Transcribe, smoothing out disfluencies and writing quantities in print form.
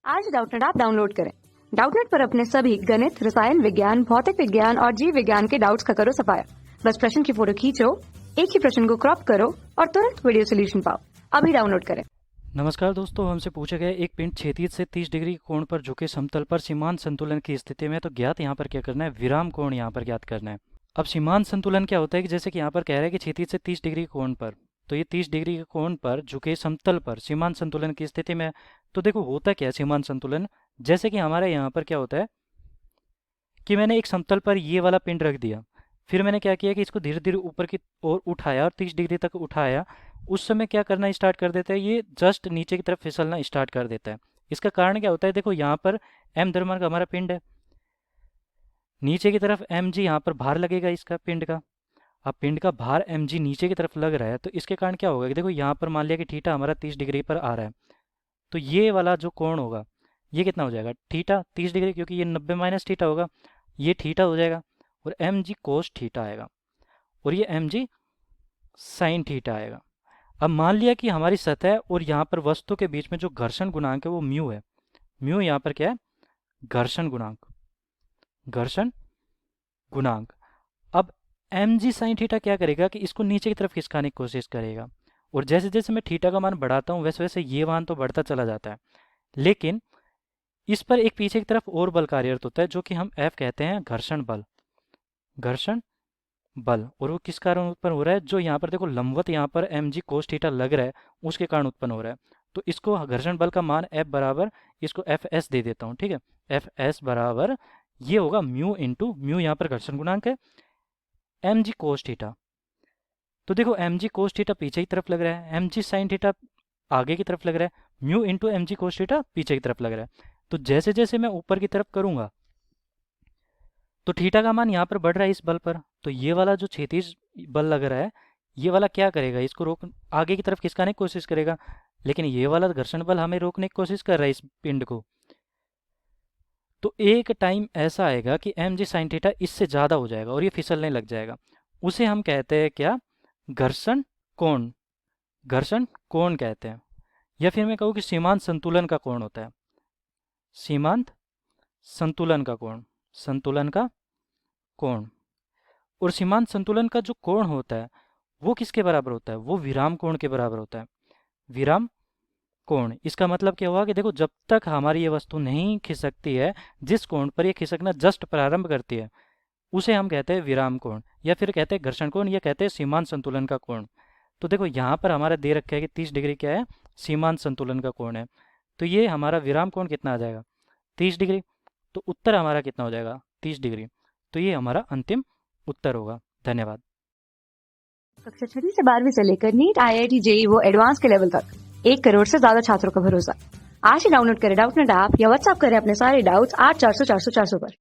आज Doubtnut app download करें। Doubtnut पर अपने सभी गणित, रसायन विज्ञान, भौतिक विज्ञान और जीव विज्ञान के डाउट्स का करो सफाया। बस प्रश्न की फोटो खींचो, एक ही प्रश्न को क्रॉप करो और तुरंत वीडियो सोल्यूशन पाओ। अभी डाउनलोड करें। नमस्कार दोस्तों, हमसे पूछा गया एक पिंड क्षैतिज से 30 डिग्री कोण पर झुके समतल पर सीमांत संतुलन की स्थिति में, तो ज्ञात यहाँ पर क्या करना है, विराम कोण यहाँ पर ज्ञात करना है। अब सीमांत संतुलन क्या होता है कि जैसे कि यहाँ पर कह रहा है कि क्षैतिज से 30 डिग्री कोण पर, तो ये 30 डिग्री के कोण पर झुके समतल पर सीमांत संतुलन की स्थिति में। तो देखो होता क्या है सीमांत संतुलन, जैसे कि हमारे यहाँ पर क्या होता है कि मैंने एक समतल पर ये वाला पिंड रख दिया, फिर मैंने क्या किया कि इसको धीरे धीरे ऊपर की ओर उठाया और 30 डिग्री तक उठाया। उस समय क्या करना स्टार्ट कर देता है, ये जस्ट नीचे की तरफ फिसलना स्टार्ट कर देता है। इसका कारण क्या होता है, देखो यहाँ पर एम द्रव्यमान का हमारा पिंड है, नीचे की तरफ एम जी यहाँ पर भार लगेगा इसका पिंड का। अब पिंड का भार एम जी नीचे की तरफ लग रहा है, तो इसके कारण क्या होगा कि देखो यहाँ पर मान लिया कि थीटा हमारा 30 डिग्री पर आ रहा है, तो ये वाला जो कोण होगा ये कितना हो जाएगा, थीटा 30 डिग्री, क्योंकि ये 90 माइनस थीटा होगा, ये थीटा हो जाएगा और एम जी कोस थीटा आएगा और ये एम जी साइन थीटा आएगा। अब मान लिया कि हमारी सतह और यहाँ पर वस्तु के बीच में जो घर्षण गुणांक है वो म्यू है। म्यू यहाँ पर क्या है, घर्षण गुणांक, घर्षण गुणांक। अब एम जी साइन थीटा क्या करेगा कि इसको नीचे की तरफ खिसकाने की कोशिश करेगा, और जैसे जैसे मैं थीटा का मान बढ़ाता हूँ वैसे वैसे ये मान तो बढ़ता चला जाता है, लेकिन इस पर एक पीछे की तरफ और बल कार्यरत होता है जो कि हम एफ कहते हैं, घर्षण बल, घर्षण बल। और वो किस कारण उत्पन्न हो रहा है, जो यहाँ पर देखो लंबवत यहाँ पर एम जी कोस थीटा लग रहा है उसके कारण उत्पन्न हो रहा है। तो इसको घर्षण बल का मान एफ बराबर, इसको एफ एस दे देता हूँ, ठीक है। एफ एस बराबर ये होगा म्यू इंटू, म्यू यहाँ पर घर्षण गुणांक है, एम जी कोस थीटा। तो देखो एम जी कोस थीटा पीछे की तरफ लग रहा है, एम जी साइन थीटा आगे की तरफ लग रहा है, mu into m g cos theta पीछे की तरफ लग रहा है। तो जैसे जैसे मैं ऊपर की तरफ करूंगा तो थीटा का मान यहाँ पर बढ़ रहा है इस बल पर, तो ये वाला जो क्षैतिज बल लग रहा है ये वाला क्या करेगा, इसको रोक आगे की तरफ खिसकाने की कोशिश करेगा, लेकिन ये वाला घर्षण बल हमें रोकने की कोशिश कर रहा है इस पिंड को। तो एक टाइम ऐसा आएगा कि एम जी साइन थीटा इससे ज़्यादा हो जाएगा और ये फिसलने लग जाएगा, उसे हम कहते हैं क्या, घर्षण कोण, घर्षण कोण कहते हैं। या फिर मैं कहूँ कि सीमांत संतुलन का कोण होता है, सीमांत संतुलन का कोण, संतुलन का कोण। और सीमांत संतुलन का जो कोण होता है वो किसके बराबर होता है, वो विराम कोण के बराबर होता है, विराम कोण। इसका मतलब क्या हुआ कि देखो जब तक हमारी ये वस्तु नहीं खिसकती है, जिस कोण पर ये खिसकना जस्ट प्रारंभ करती है उसे हम कहते हैं विराम कोण, या फिर कहते हैं घर्षण कोण, या कहते हैं सीमांत संतुलन का कोण। तो देखो यहाँ पर हमारा दे रखा है कि 30 डिग्री क्या है, सीमांत संतुलन का कोण है, तो ये हमारा विराम कोण कितना आ जाएगा, 30 डिग्री। तो उत्तर हमारा कितना हो जाएगा, 30 डिग्री। तो ये हमारा अंतिम उत्तर होगा। धन्यवाद। कक्षा 6 से 12वीं से लेकर नीट, IIT, JEE वो एडवांस के लेवल तक 1 करोड़ से ज्यादा छात्रों का भरोसा। आज ही डाउनलोड करें डाउटनेट ऐप या व्हाट्सएप करें अपने सारे डाउट्स 8400 400 400 पर।